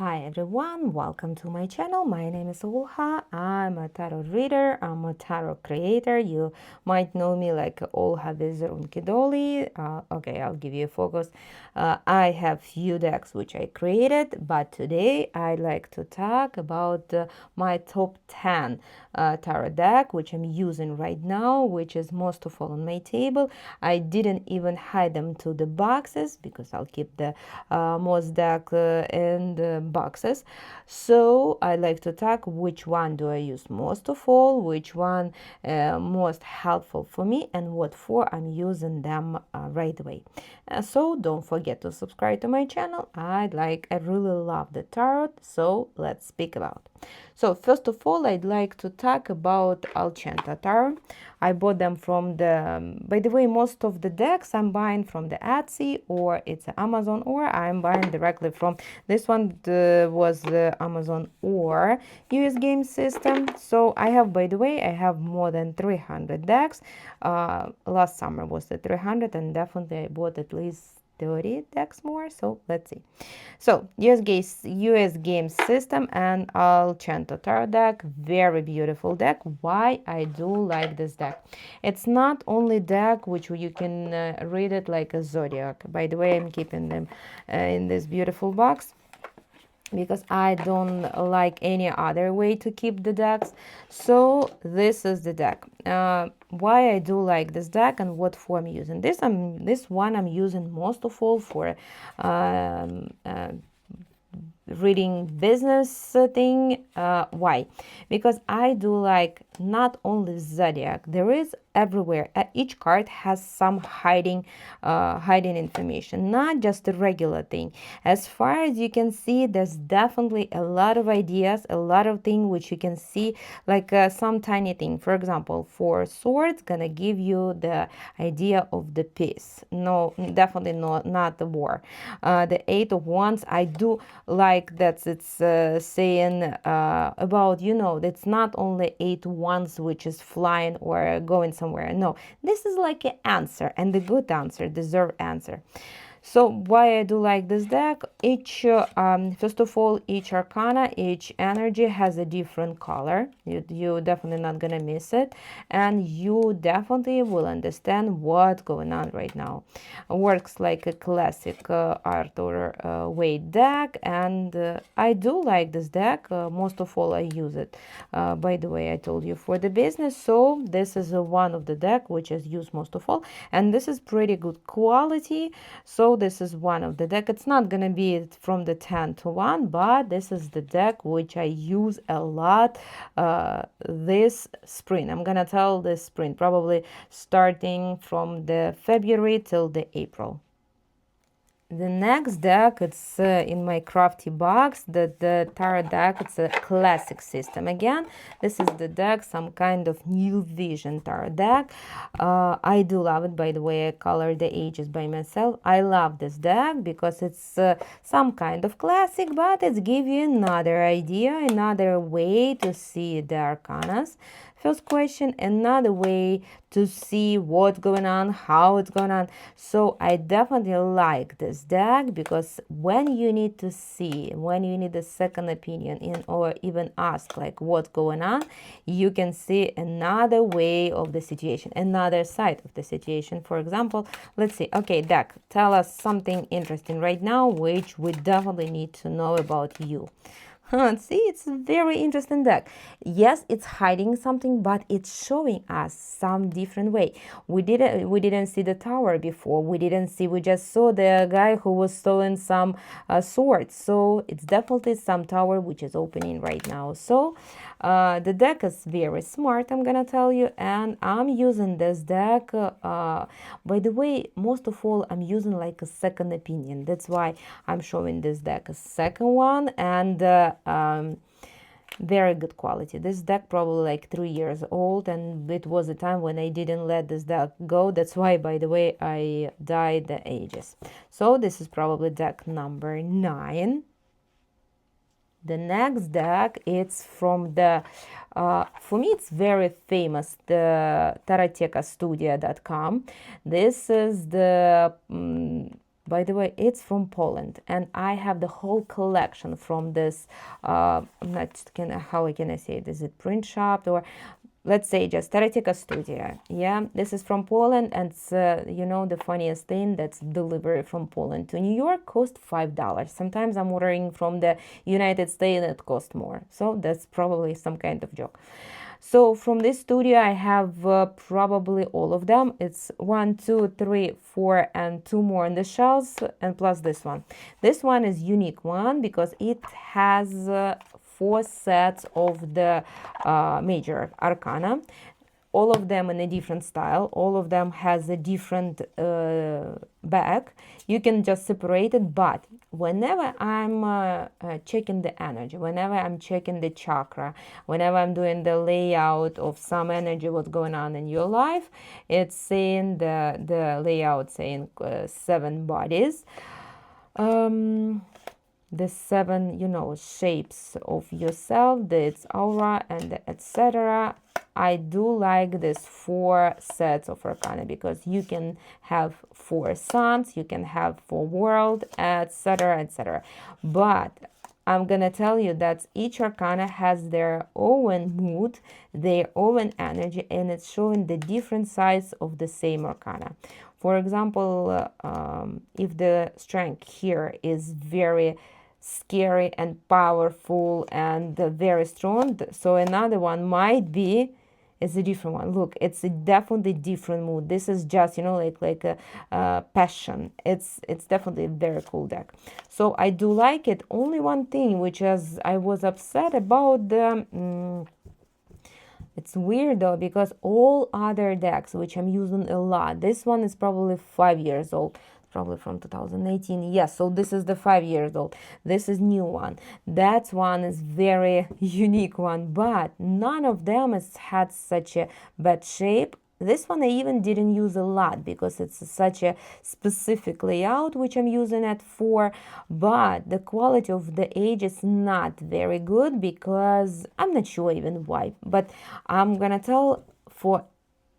Hi everyone, welcome to my channel. My name is Olha. I'm a tarot reader, I'm a tarot creator. You might know me like Olha Vizerunkidoli. Okay, I'll give you a focus. I have few decks which I created, but today I'd like to talk about my top 10 tarot deck, which I'm using right now, which is most of all on my table. I didn't even hide them to the boxes because I'll keep the most deck in the boxes. So I like to talk which one do I use most of all, which one most helpful for me, and what for I'm using them right away. So don't forget to subscribe to my channel. I really love the tarot, so let's speak about. So first of all, I'd like to talk about Alcenta tarot. I bought them from by the way, most of the decks I'm buying from the Etsy or it's Amazon, or I'm buying directly from this one. Was the Amazon or US game system. So I have, by the way, I have more than 300 decks. Last summer was the 300, and definitely I bought at least 30 decks more. So let's see. So US game system and Alcento tarot deck, very beautiful deck. Why I do like this deck? It's not only deck which you can read it like a zodiac. By the way, I'm keeping them in this beautiful box because I don't like any other way to keep the decks. So this is the deck. Why I do like this deck and what form I'm using. This one I'm using most of all for reading business thing. Why? Because I do like not only zodiac, there is everywhere. Each card has some hiding information, not just a regular thing. As far as you can see, there's definitely a lot of ideas, a lot of things which you can see, like some tiny thing. For example, for swords, gonna give you the idea of the peace. No, definitely not the war. The Eight of Wands, I do like that it's saying about, it's not only 8 wands which is flying or going somewhere. No, this is like an answer, and the good answer, deserved answer. So why I do like this deck? First of all, each arcana, each energy has a different color. You definitely not gonna miss it, and you definitely will understand what's going on right now. Works like a classic Arthur Waite deck, and I do like this deck. Most of all, I use it. By the way, I told you for the business. So this is one of the deck which is used most of all, and this is pretty good quality. So this is one of the deck. It's not gonna be from the 10 to 1, but this is the deck which I use a lot this spring. I'm gonna tell this spring, probably starting from the February till the April. The next deck, it's in my crafty box, the tarot deck. It's a classic system. Again, this is the deck, some kind of new vision tarot deck. I do love it. By the way, I colored the ages by myself. I love this deck because it's some kind of classic, but it's give you another idea, another way to see the arcanas. First question, another way to see what's going on, how it's going on. So I definitely like this deck because when you need to see, when you need a second opinion or even ask like what's going on, you can see another way of the situation, another side of the situation. For example, let's see. Okay, deck, tell us something interesting right now, which we definitely need to know about you. See, it's a very interesting deck. Yes, it's hiding something, but it's showing us some different way. We didn't see the tower before. We just saw the guy who was throwing some swords. So it's definitely some tower which is opening right now. So the deck is very smart, I'm gonna tell you, and I'm using this deck. By the way, most of all, I'm using like a second opinion. That's why I'm showing this deck a second one, and very good quality. This deck probably like 3 years old, and it was a time when I didn't let this deck go. That's why, by the way, I dyed the ages. So this is probably deck number 9. The next deck, it's from the, for me, it's very famous, the tarotekastudio.com. This is the By the way, it's from Poland, and I have the whole collection from this. I'm not how can I say it? Is it print shop, or let's say just Tarateka Studio? Yeah, this is from Poland, and it's, you know, the funniest thing, that's delivery from Poland to New York cost $5. Sometimes I'm ordering from the United States and it costs more. So that's probably some kind of joke. So from this studio, I have probably all of them. It's 1, 2, 3, 4, and 2 more on the shelves, and plus this one. This one is unique one because it has 4 sets of the major arcana, all of them in a different style, all of them has a different back. You can just separate it, but whenever I'm checking the energy, whenever I'm checking the chakra, whenever I'm doing the layout of some energy, what's going on in your life, it's saying the layout saying 7 bodies. The 7, you know, shapes of yourself, its aura, and etc. I do like this 4 sets of arcana because you can have 4 suns, you can have 4 world, etc., etc. But I'm gonna tell you that each arcana has their own mood, their own energy, and it's showing the different sides of the same arcana. For example, if the strength here is very scary and powerful and very strong, so another one might be is a different one. Look, it's a definitely different mood. This is just, you know, like a passion. It's definitely a very cool deck. So I do like it. Only one thing, which is I was upset about the it's weird though, because all other decks which I'm using a lot, this one is probably 5 years old, probably from 2018. Yes, so this is the 5 years old. This is new one. That one is very unique one, but none of them has had such a bad shape. This one I even didn't use a lot because it's such a specific layout which I'm using it for, but the quality of the age is not very good because I'm not sure even why, but I'm gonna tell for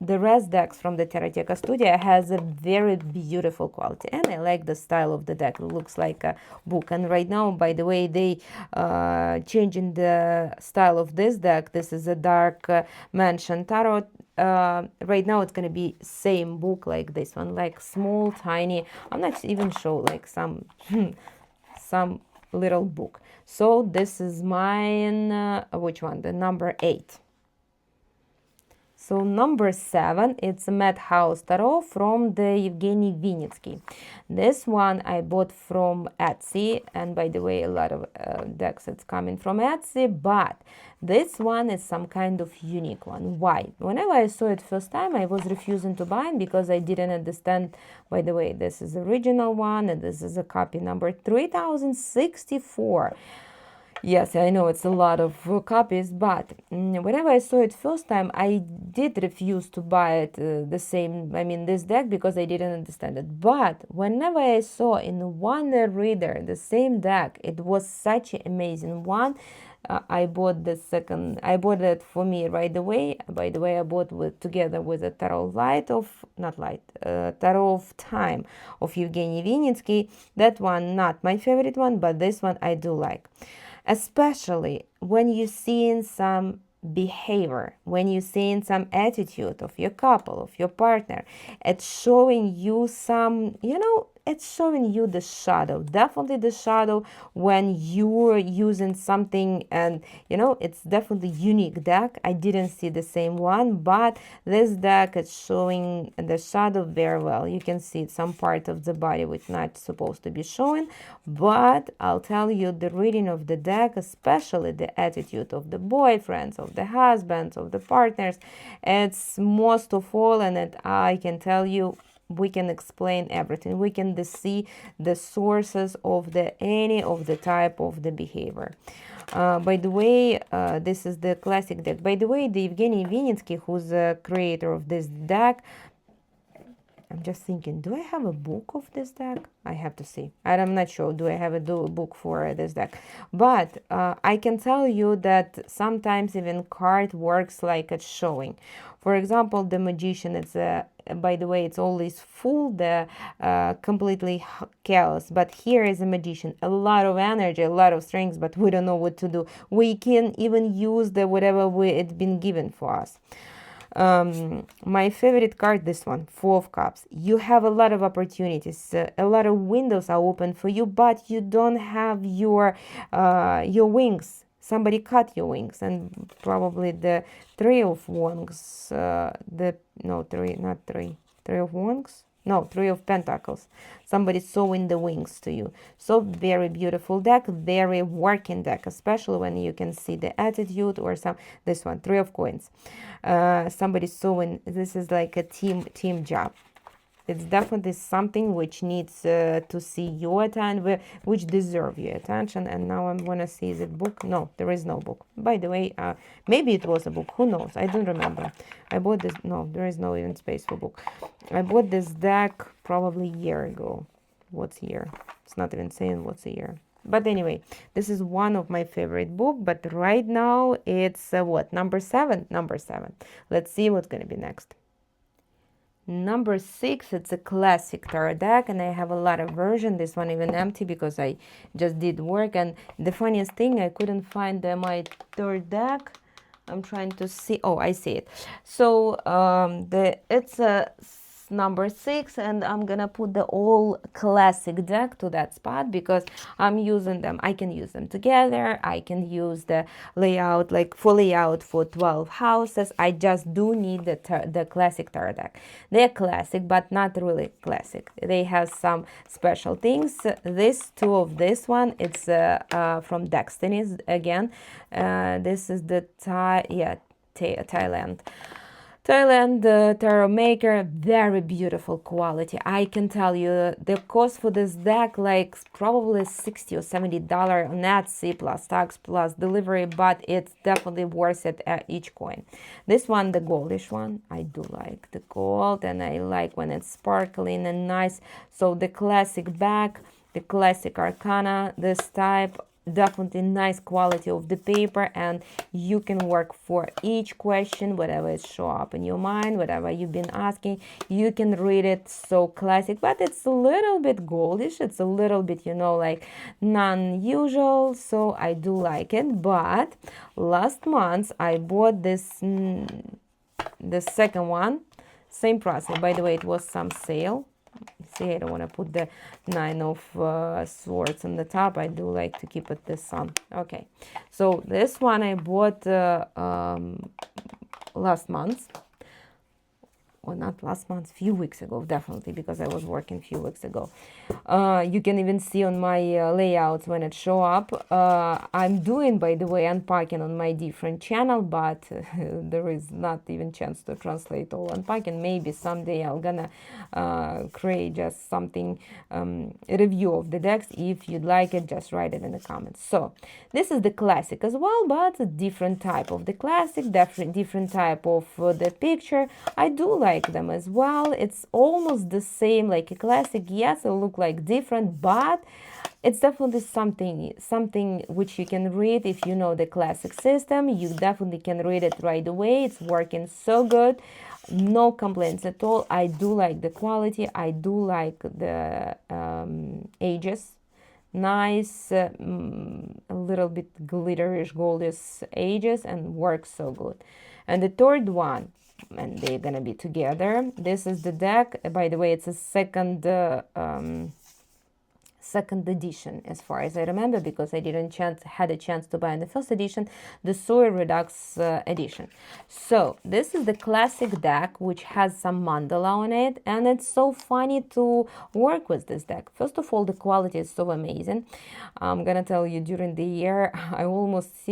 the rest decks from the Tarateka Studio has a very beautiful quality, and I like the style of the deck. It looks like a book. And right now, by the way, they changing the style of this deck. This is a dark mansion tarot. Right now it's gonna be same book like this one, like small, tiny. I'm not even sure, like some some little book. So this is mine. Which one? The number 8. So number 7, it's a Madhouse Tarot from the Evgeny Vinitsky. This one I bought from Etsy, and by the way, a lot of decks it's coming from Etsy, but this one is some kind of unique one. Why? Whenever I saw it first time, I was refusing to buy it because I didn't understand. By the way, this is the original one, and this is a copy number 3064. Yes, I know it's a lot of copies, but whenever I saw it first time, I did refuse to buy it the same, I mean this deck, because I didn't understand it. But whenever I saw in one reader the same deck, it was such an amazing one. I bought the second, I bought it for me right away. By the way, I bought together with a Tarot Light of, not Light, Tarot of Time of Evgeny Vinitsky. That one, not my favorite one, but this one I do like. Especially when you're seeing some behavior, when you're seeing some attitude of your couple, of your partner, it's showing you some, you know, it's showing you the shadow, definitely the shadow when you're using something, and you know, it's definitely unique deck. I didn't see the same one, but this deck is showing the shadow very well. You can see some part of the body which not supposed to be showing, but I'll tell you the reading of the deck, especially the attitude of the boyfriends, of the husbands, of the partners, it's most of all, and I can tell you, we can explain everything. We can see the sources of any of the type of the behavior. By the way, this is the classic deck. By the way, the Evgeny Vinitsky, who's the creator of this deck, I'm just thinking, do I have a book of this deck? I have to see. I'm not sure. Do I have a book for this deck? But I can tell you that sometimes even card works like it's showing. For example, the Magician, it's by the way, it's always full, the completely chaos. But here is a Magician, a lot of energy, a lot of strength, but we don't know what to do. We can even use the whatever it's been given for us. My favorite card, this one, Four of Cups. You have a lot of opportunities, a lot of windows are open for you, but you don't have your wings. Somebody cut your wings, and probably the Three of Wands, Three of Wands. No, Three of Pentacles. Somebody sewing the wings to you. So very beautiful deck, very working deck, especially when you can see the attitude or this one, Three of Coins. Somebody sewing, this is like a team job. It's definitely something which needs to see your attention, which deserve your attention. And now I'm gonna see, is it book? No, there is no book. By the way, maybe it was a book. Who knows? I don't remember. I bought this. No, there is no even space for book. I bought this deck probably a year ago. What's year? It's not even saying what's a year. But anyway, this is one of my favorite book. But right now it's what? Number 7. Number 7. Let's see what's gonna be next. Number 6, it's a classic tarot deck, and I have a lot of version. This one even empty because I just did work. And the funniest thing, I couldn't find my third deck. I'm trying to see. Oh, I see it. So it's a number 6, and I'm gonna put the all classic deck to that spot because I'm using them. I can use them together. I can use the layout, like full layout for 12 houses. I just do need the classic tarot deck. They're classic, but not really classic. They have some special things. This two of this one, it's from Destinies again. This is the Thailand tarot maker. Very beautiful quality. I can tell you the cost for this deck, like probably $60 or $70 on Etsy plus tax plus delivery, but it's definitely worth it at each coin. This one, the goldish one, I do like the gold, and I like when it's sparkling and nice. So the classic back, the classic arcana, this type, definitely nice quality of the paper, and you can work for each question, whatever is show up in your mind, whatever you've been asking, you can read it. So classic, but it's a little bit goldish, it's a little bit, like non-usual, so I do like it. But last month I bought this the second one, same process. By the way, it was some sale. See, I don't want to put the 9 of swords on the top. I do like to keep it this on. Okay, so this one I bought last month. Well, not last month, few weeks ago, definitely, because I was working a few weeks ago. You can even see on my layouts when it show up. I'm doing, by the way, unpacking on my different channel, but there is not even chance to translate all unpacking. Maybe someday I'm gonna create just something, a review of the decks. If you'd like it, just write it in the comments. So this is the classic as well, but a different type of the classic, different type of the picture. I do like them as well. It's almost the same like a classic. Yes, it look like different, but it's definitely something which you can read if you know the classic system. You definitely can read it right away. It's working so good, no complaints at all. I do like the quality. I do like the ages, nice, a little bit glitterish goldish ages, and works so good. And the third one, and they're gonna be together. This is the deck. By the way, it's a second edition, as far as I remember, because I didn't had a chance to buy in the first edition, the Soy Redux edition. So this is the classic deck, which has some mandala on it, and it's so funny to work with this deck. First of all, the quality is so amazing. I'm gonna tell you, during the year I almost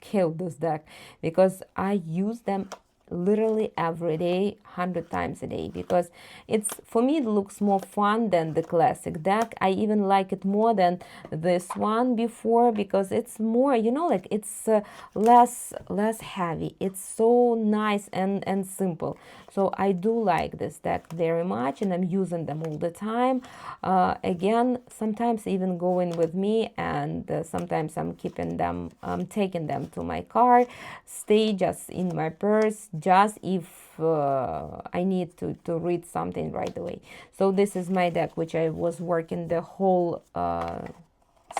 killed this deck because I use them literally every day, 100 times a day, because it's, for me, it looks more fun than the classic deck. I even like it more than this one before, because it's more, you know, like it's less heavy. It's so nice and simple. So I do like this deck very much, and I'm using them all the time. Again, sometimes even going with me, and sometimes I'm keeping them, taking them to my car, stay just in my purse, just if I need to read something right away. So this is my deck, which I was working the whole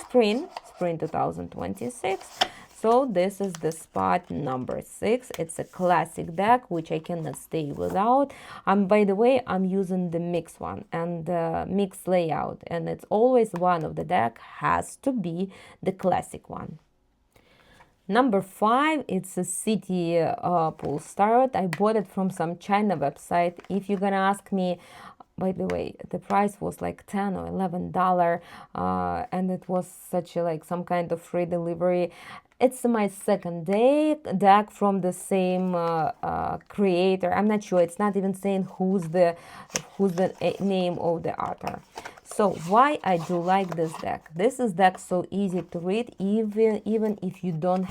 spring 2026. So this is the spot number 6. It's a classic deck, which I cannot stay without. By the way, I'm using the mix one and the mix layout, and it's always one of the deck has to be the classic one. Number 5, it's a city pool starot. I bought it from some China website. If you're gonna ask me, by the way, the price was like $10 or $11, and it was such a, like, some kind of free delivery. It's my second deck from the same creator. I'm not sure. It's not even saying who's the name of the author. So why I do like this deck? This is deck so easy to read, even if you don't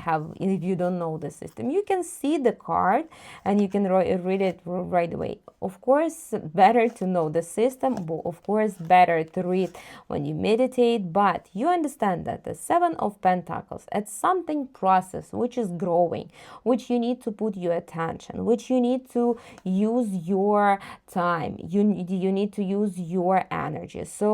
know the system. You can see the card and you can read it right away. Of course, better to know the system. Of course, better to read when you meditate. But you understand that the 7 of Pentacles, it's something process which is growing, which you need to put your attention, which you need to use your time. You need to use your energy. So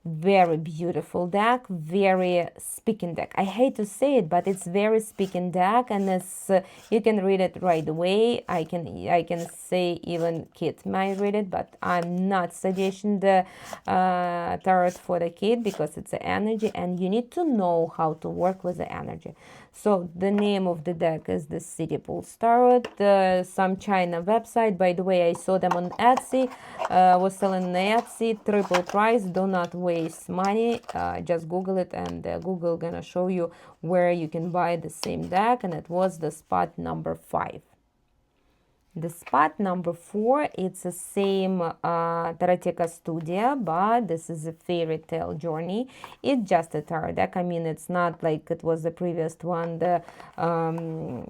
very beautiful deck, very speaking deck. I hate to say it, but it's very speaking deck, and it's you can read it right away. I can say even kids might read it, but I'm not suggesting the tarot for the kid, because it's the energy, and you need to know how to work with the energy. So the name of the deck is the City Pulse Tarot. Some China website, by the way, I saw them on Etsy. Was selling on Etsy, triple price. Do not waste money. Just Google it, and Google gonna show you where you can buy the same deck. And it was the spot number 5. The spot number 4, it's the same Taroteca Studio, but this is a fairy tale journey. It's just a tarot deck. I mean, it's not like it was the previous one, the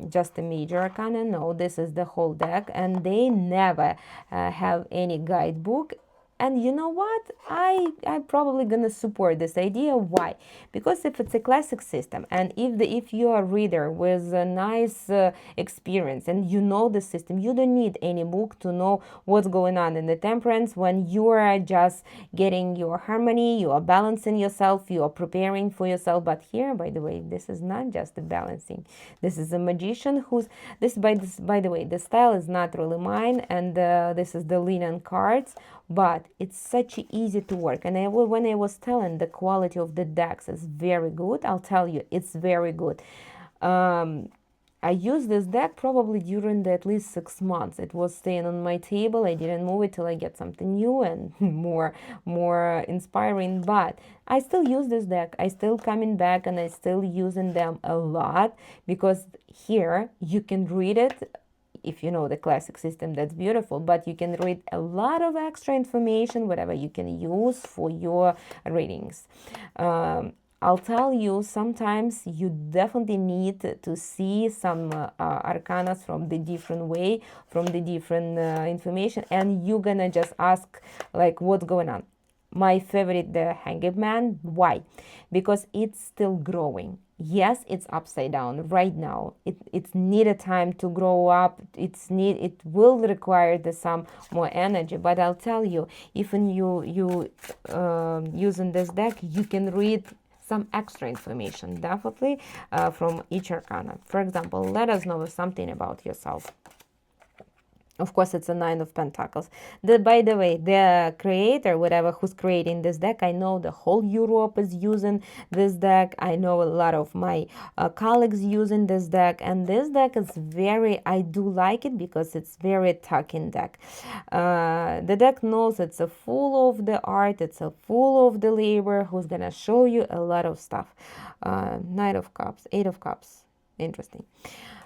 just a major arcana. No, this is the whole deck, and they never have any guidebook. And you know what? I'm probably gonna support this idea. Why? Because if it's a classic system, and if you're a reader with a nice experience and you know the system, you don't need any book to know what's going on in the temperance. When you are just getting your harmony, you are balancing yourself, you are preparing for yourself. But here, by the way, this is not just the balancing. This is a magician who's by the way, the style is not really mine, and this is the linen cards. But it's such easy to work. And when I was telling the quality of the decks is very good, I'll tell you, it's very good. I used this deck probably during at least 6 months. It was staying on my table. I didn't move it till I get something new and more inspiring. But I still use this deck. I still coming back, and I still using them a lot, because here you can read it. If you know the classic system, that's beautiful, but you can read a lot of extra information, whatever you can use for your readings. I'll tell you, sometimes you definitely need to see some arcanas from the different way, from the different information, and you're gonna just ask, like, what's going on. My favorite, the Hanged Man. Why? Because it's still growing. Yes, it's upside down right now. It's needed time to grow up. It will require some more energy. But I'll tell you, even you using this deck, you can read some extra information, definitely, from each arcana. For example, let us know something about yourself. Of course, it's a 9 of Pentacles. By the way, the creator, whatever, who's creating this deck, I know the whole Europe is using this deck. I know a lot of my colleagues using this deck. And this deck is I do like it because it's very talking deck. The deck knows it's a full of the art, it's a full of the labor, who's going to show you a lot of stuff. Knight of Cups, 8 of Cups. interesting.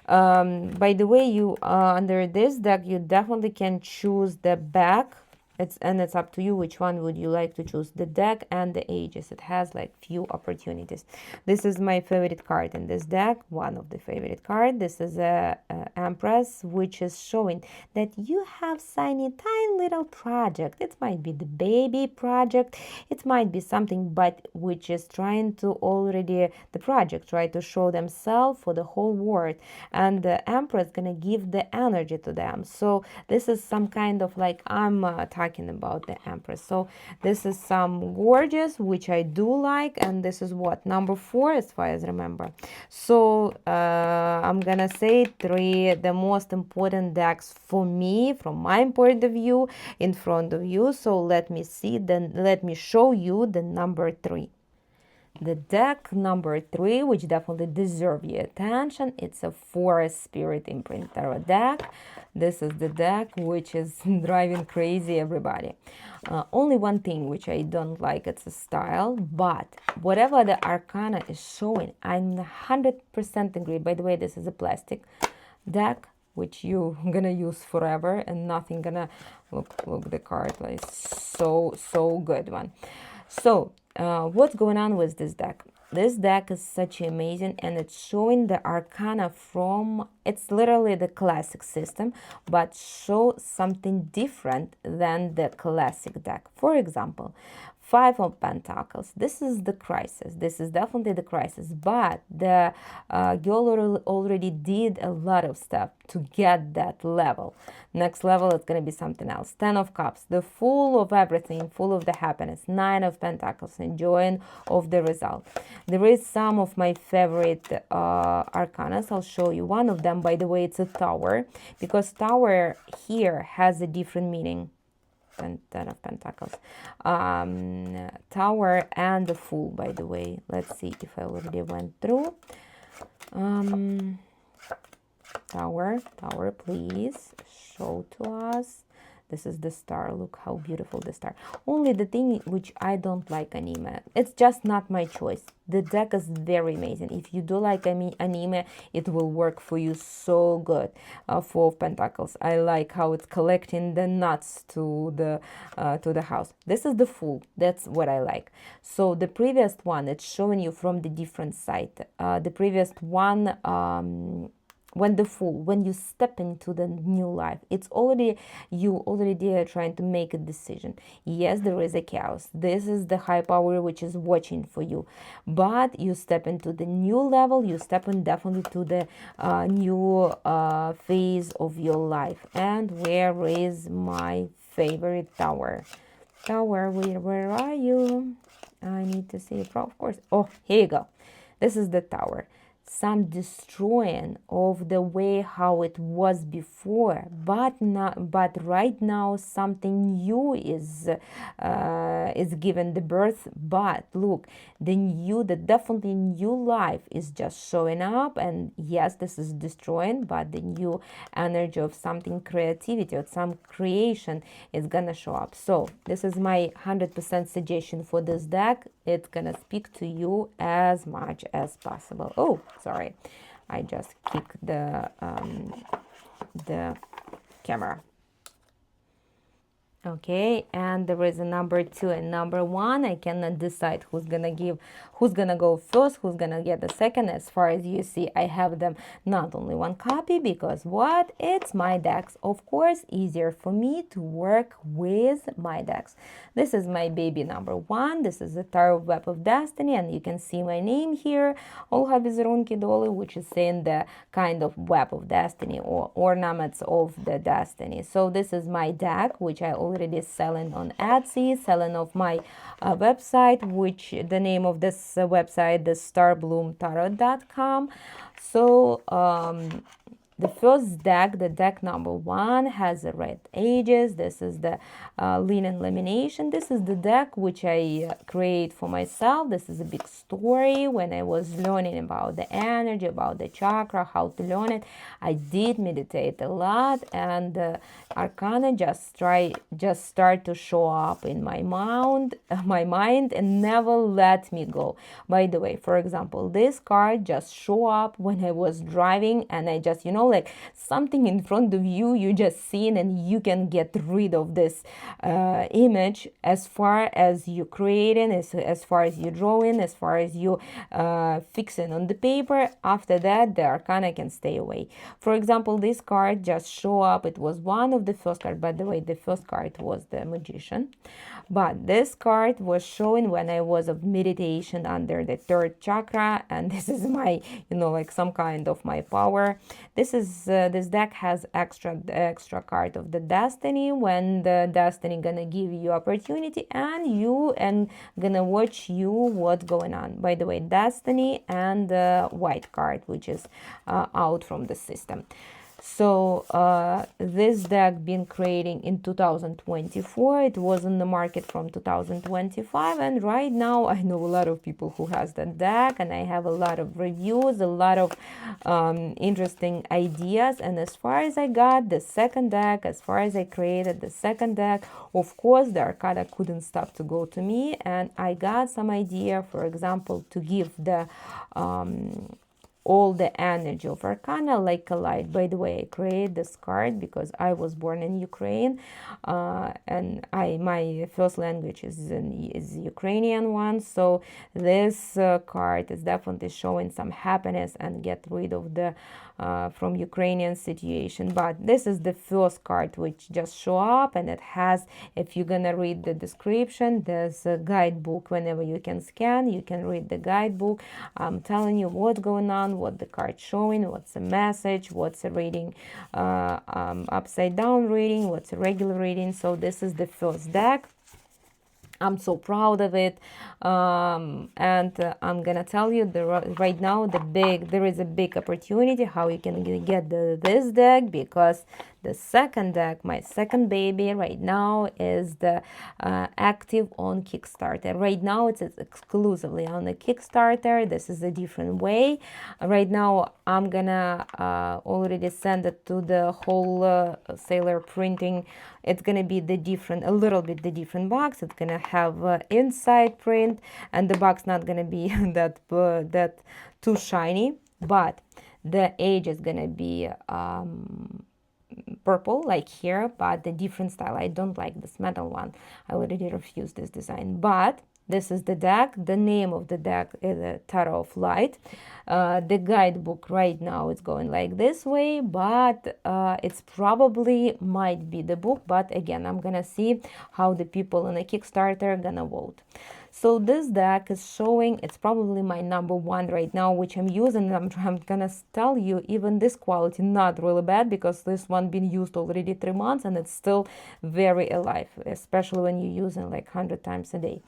By the way, you under this deck, you definitely can choose the back. It's up to you which one would you like to choose, the deck and the ages. It has like few opportunities. This is my favorite card in this deck, one of the favorite card. This is a Empress, which is showing that you have tiny little project. It might be the baby project, it might be something, but which is trying to already the project try to show themselves for the whole world, and the Empress gonna give the energy to them. So this is some kind of like I'm talking about the Empress. So this is some gorgeous, which I do like, and this is what number 4 as far as I remember. So I'm gonna say 3 the most important decks for me from my point of view in front of you. So let me see, then let me show you the number 3. The deck number 3, which definitely deserves your attention, it's a Forest Spirit Imprint Tarot deck. This is the deck which is driving crazy everybody. Only one thing which I don't like, it's a style, but whatever the arcana is showing, I'm 100% agree. By the way, this is a plastic deck which you gonna use forever and nothing gonna look the card like so good one. So what's going on with this deck? This deck is such amazing, and it's showing the arcana from, it's literally the classic system, but show something different than the classic deck. For example, 5 of Pentacles. This is the crisis. This is definitely the crisis. But the girl already did a lot of stuff to get that level. Next level is going to be something else. 10 of Cups. The full of everything, full of the happiness. 9 of Pentacles. Enjoying of the result. There is some of my favorite arcanas. I'll show you. One of them, by the way, it's a Tower. Because Tower here has a different meaning. 10 of Pentacles, Tower and the Fool, by the way. Let's see if I already went through. Tower, please show to us. This is the star. Look how beautiful the star. Only the thing which I don't like anime. It's just not my choice. The deck is very amazing. If you do like anime, it will work for you so good. 4 of Pentacles. I like how it's collecting the nuts to the house. This is the Fool. That's what I like. So the previous one, it's showing you from the different side. The previous one, when the Fool, when you step into the new life, it's already, you already are trying to make a decision. Yes, there is a chaos. This is the high power which is watching for you. But you step into the new level, you step in definitely to the new phase of your life. And where is my favorite Tower? Tower, where are you? I need to see it, of course. Oh, here you go. This is the Tower. Some destroying of the way how it was before, but right now something new is given the birth. But look, the definitely new life is just showing up, and yes, this is destroying, but the new energy of something creativity or some creation is gonna show up. So this is my 100% suggestion for this deck. It's gonna speak to you as much as possible. Oh, sorry, I just kicked the camera. Okay, and there is a number 2 and number 1. I cannot decide who's gonna go first, who's gonna get the second. As far as you see, I have them not only one copy, because what? It's my decks. Of course, easier for me to work with my decks. This is my baby number 1. This is the Tarot Web of Destiny, and you can see my name here, Olga Vizerunki Doli, which is in the kind of Web of Destiny or ornaments of the destiny. So this is my deck, which I already selling on Etsy, selling of my website, which the name of this website is starbloomtarot.com. So the first deck, the deck number 1, has the red ages. This is the linen lamination. This is the deck which I create for myself. This is a big story. When I was learning about the energy, about the chakra, how to learn it, I did meditate a lot, and arcana just start to show up in my mind and never let me go. By the way, for example, this card just show up when I was driving, and I just, like something in front of you, you just seen, and you can get rid of this image as far as you creating, as far as you drawing, as far as you fixing on the paper. After that, the arcana can stay away. For example, this card just show up. It was one of the first cards. By the way, the first card was the Magician, but this card was showing when I was of meditation under the third chakra, and this is my, like some kind of my power. This deck has extra card of the destiny, when the destiny gonna give you opportunity, and gonna watch you what's going on. By the way, destiny and white card, which is out from the system. So this deck been creating in 2024. It was in the market from 2025, and right now I know a lot of people who has that deck, and I have a lot of reviews, a lot of interesting ideas. And as far as I got the second deck, as far as I created the second deck, of course the arcana couldn't stop to go to me, and I got some idea, for example, to give the all the energy of arcana like a light. By the way, I created this card because I was born in Ukraine, and my first language is Ukrainian one. So this card is definitely showing some happiness and get rid of the from Ukrainian situation. But this is the first card which just show up, and it has, if you're gonna read the description, there's a guidebook. Whenever you can scan, you can read the guidebook. I'm telling you what's going on, what the card showing, what's the message, what's a reading, upside down reading, what's a regular reading. So this is the first deck. I'm so proud of it, and I'm gonna tell you right now there is a big opportunity how you can get this deck, because the second deck, my second baby, right now is the active on Kickstarter. Right now it's exclusively on the Kickstarter. This is a different way. Right now I'm gonna already send it to the whole sailor printing. It's gonna be a little bit the different box. It's gonna have inside print, and the box not gonna be that too shiny, but the edge is gonna be purple like here, but the different style. I don't like this metal one. I already refused this design, but this is the deck. The name of the deck is a Taro of Light. The guidebook right now is going like this way, but it's probably might be the book. But again, I'm gonna see how the people on the Kickstarter gonna vote. So this deck is showing, it's probably my number one right now, which I'm using. I'm gonna tell you, even this quality not really bad, because this one been used already 3 months and it's still very alive, especially when you're using like 100 times a day.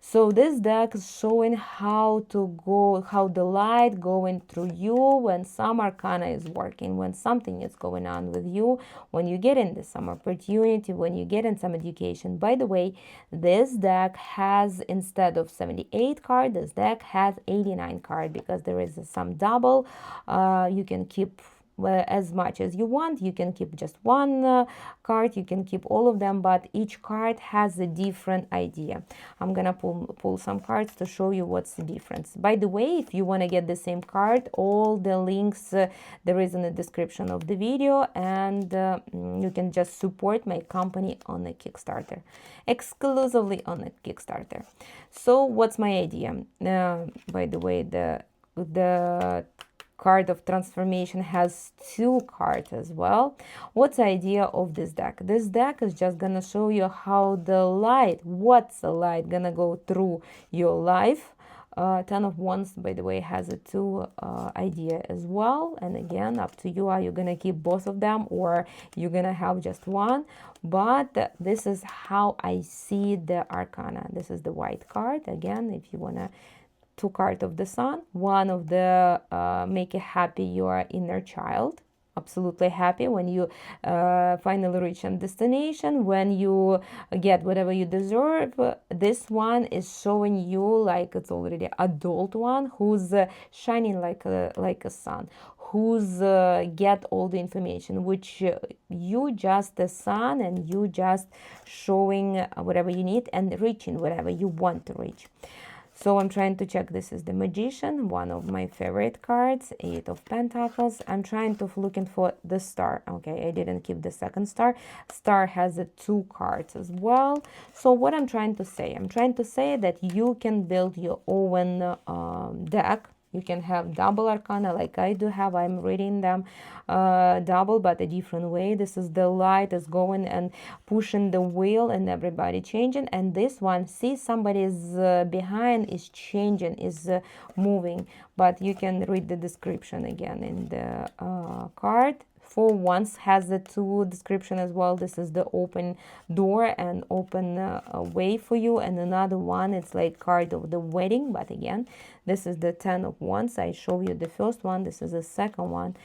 So this deck is showing how the light going through you when some arcana is working, when something is going on with you, when you get into some opportunity, when you get in some education. By the way, this deck has, instead of 78 cards, this deck has 89 cards, because there is some double. You can keep as much as you want. You can keep just one card, you can keep all of them, but each card has a different idea. I'm gonna pull some cards to show you what's the difference. By the way, if you want to get the same card, all the links there is in the description of the video, and you can just support my company on a Kickstarter, exclusively on a Kickstarter. So what's my idea? By the way, the card of transformation has 2 cards as well. What's the idea of this deck? This deck is just gonna show you how what's the light gonna go through your life. 10 of Wands, by the way, has a 2 idea as well. And again, up to you, are you gonna keep both of them or you're gonna have just one? But this is how I see the arcana. This is the white card. Again, if you wanna, 2 cards of the sun, one of the make it happy your inner child. absolutely happy when you finally reach a destination, when you get whatever you deserve. This one is showing you like it's already adult one who's shining like a sun, who's get all the information, which you just the sun, and you just showing whatever you need and reaching whatever you want to reach. So I'm trying to check. This is the Magician, one of my favorite cards, Eight of Pentacles. I'm trying to looking for the Star. Okay, I didn't keep the second Star. Star has two cards as well. So what I'm trying to say? I'm trying to say that you can build your own deck. You can have double arcana like I do have. I'm reading them double, but a different way. This is the light is going and pushing the wheel and everybody changing. And this one, see, somebody is behind is changing, is moving. But you can read the description again in the card. For once has the two description as well. This is the open door and open way for you, and another one it's like card of the wedding. But again, this is the 10 of Wands. I show you the first one. This is the second one.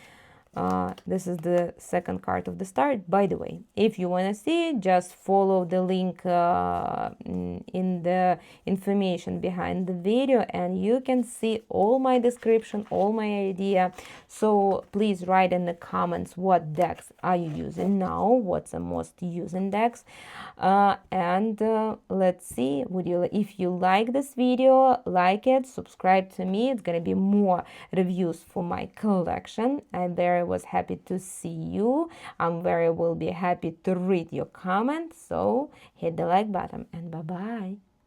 This is the second card of the Star. By the way, if you want to see it, just follow the link in the information behind the video, and you can see all my description, all my idea. So please write in the comments what decks are you using now, what's the most using decks, and let's see, if you like this video, like it, subscribe to me. It's gonna be more reviews for my collection. I was happy to see you. Will be happy to read your comments. So hit the like button, and bye bye.